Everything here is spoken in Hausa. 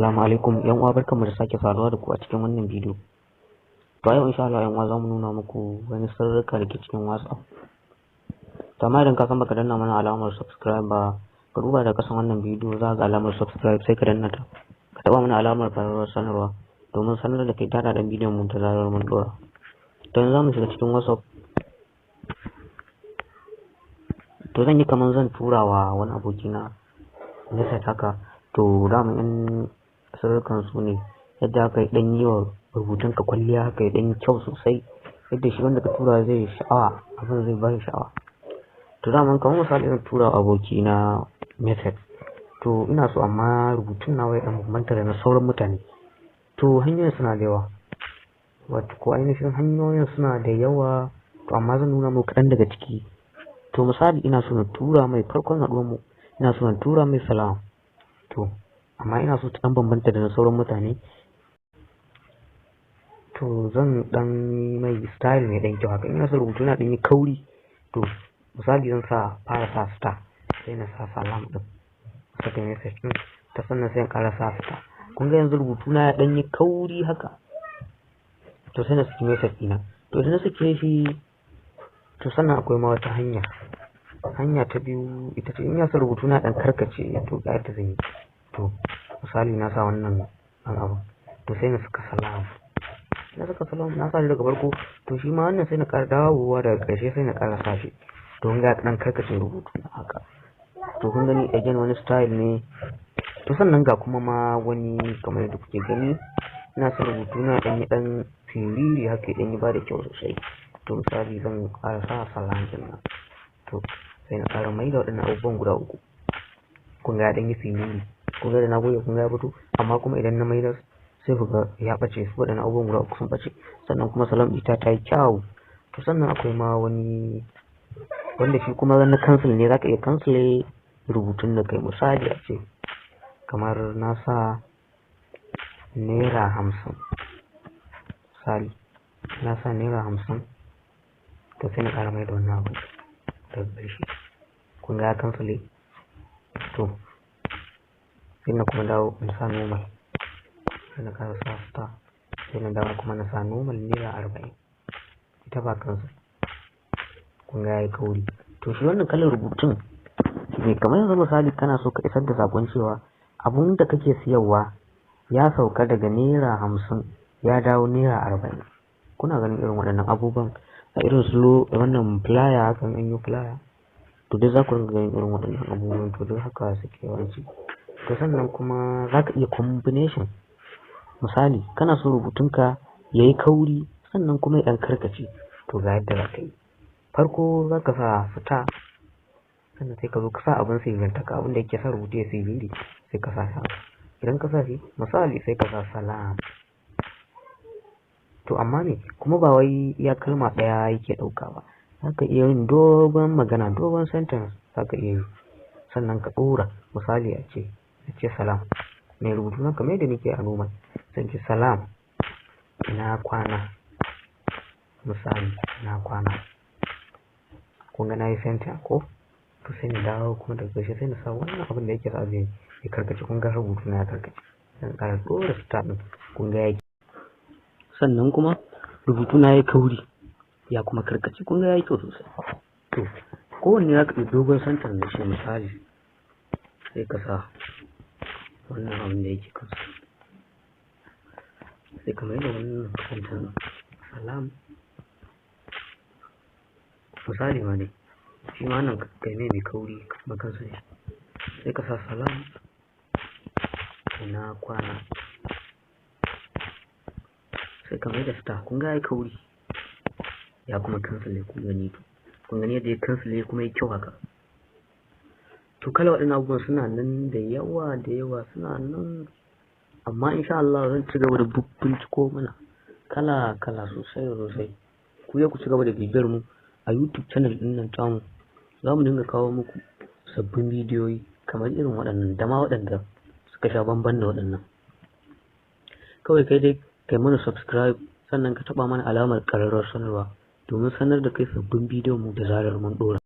Assalamu alaikum yan uwa, barkanmu da sake saduwa da ku a cikin wannan bidiyo. To yau insha Allah yan uwa zamu nuna muku wani sirrika da ke cikin WhatsApp. To amma idan ka san baka danna mana alamar subscribe ba, ka duba da kasan wannan bidiyo za ga alamar subscribe sai ka danna ta. Ka taba mana alamar ƙararrawar sanarwa domin sanar da kai tada dan bidiyon mu da zarar mun dora. To yanzu zamu shiga cikin WhatsApp. To zan yi kaman zan turawa wani abokina message haka. To dama in sirrukan su ne yadda aka yi dan yi wa rubutun ka kwalliya haka ya dan kyau sosai yadda shi wanda ka tura zai sha'awa, abin zai ba shi sha'awa. To dama kamar misali zan tura abokina message, to ina so amma rubutun nawa ya dan bambanta da na sauran mutane. To hanyoyin suna da yawa, wato ko ainihin hanyoyin suna da yawa, to amma zan nuna muku kaɗan daga ciki. To misali ina so na tura mai farkon haɗuwar mu, ina so na tura mai salam. To amma ina so ta dan bambanta da na sauran mutane, to zan dan mai style mai dan kyau haka. Ina so rubutu na dan yi kauri, to misali zan fara sa star, sai na sa salam din, saka message din ta sannan sai in ƙara sa star. Kun ga yanzu rubutu na ya dan yi kauri haka, to sai na saki message ɗina. To idan na sake shi, to sannan akwai ma wata hanya ta biyu, ita ce in ya sa rubutu na dan karkace, to ga yadda zan yi. To misali na sa wannan abu, to sai na saka salam, na sa shi daga farko, to shi ma wannan sai na ƙara dawowa daga ƙarshe sai na ƙara sa shi, to kun ga dan karkace rubutu na haka. To kun gani again wani style ne. To sannan ga kuma ma wani kamar yadda kuke gani, ina sa rubutu na dan yi dan siriri haka dan yi ba da kyau sosai. To misali zan ƙara sa salam din nan, to sai na ƙara mai da waɗannan abubuwan guda uku. Kun ga dan yi siriri, kun ga da na goge kun ga ya fito, amma kuma idan na maida sai ku ga ya ɓace, su waɗannan abubuwan guda uku sun ɓace. Sannan kuma salam ita ta yi kyau. To sannan akwai ma wani wanda shi kuma na cancel ne, zaka iya cancel rubutun da kai. Misali a ce kamar na sa naira 50, misali na sa naira 50, to sai na ƙara mai da wannan abu daga ƙarshe. Kun ga ya cancel. To sai na kuma dawo na sa normal, sai na ƙara sa star, sai na dawo kuma na sa normal naira 40, ita ba cancel. Kun ga yayi kauri. To shi wannan kalar rubutun ne kamar yanzu misali kana so ka isar da sakon cewa abun da kake siyarwa ya sauka daga naira 50 ya dawo naira 40. Kuna ganin irin waɗannan abubuwan a irin su wannan flyer, hakan an yi flyer, to dai za ku ringa ganin irin waɗannan abubuwan. To dai haka suke yawanci. To sannan kuma za ka iya combination, misali kana so rubutunka ya yi kauri sannan kuma ya ɗan karkace, to ga yadda za ka yi. Farko za ka sa star, sannan sai ka zo ka sa abin sirrintaka, abin da yake sa rubutu ya sirri, sai ka sa shi. Idan ka sa shi misali sai ka sa salam. To amma ne kuma ba wai ya kalma ɗaya yake ɗauka ba, za ka iya yin dogon magana, dogon sentence za ka iya yi. Sannan ka ɗora misali a ce salam, mai rubutu na kamar yadda nake a normal, sai ce salam ina kwana, misali ina kwana. Kun ga na yi sentence ko? To sai na dawo kuma daga ƙarshe sai na sa wannan abin da yake sa zai ya karkace. Kun ga rubutu na ya karkace, sai na ƙara ɗora star ɗin, kun ga yake. Sannan kuma rubutu na ya kauri ya kuma karkace, kun ga yayi kyau sosai. To kowanne za ka yi dogon sentence da shi. Misali sai ka sa wannan abin da yake kansa, sai ka mai da wannan sentence salam. Misali ma dai shi ma nan kai ne mai kauri kuma kansa ne, sai ka sa salam ina kwana, sai ka mai da star. kun ga yayi kauri ya kuma cancel. Kun gani to kun gani yadda ya cancel kuma yayi kyau haka. To kala waɗannan abubuwan suna nan da yawa suna nan, amma insha Allah zan ci gaba da binciko mana kala sosai. Ku ya ku ci gaba da bibiyar mu a YouTube channel din nan tamu, za mu dinga kawo muku sabbin bidiyoyi kamar irin waɗannan da ma waɗanda suka sha bamban da waɗannan. Kawai kai dai kai mana subscribe, sannan ka taɓa mana alamar ƙararrawar sanarwa domin sanar da kai sabbin bidiyon mu da zarar mun ɗora.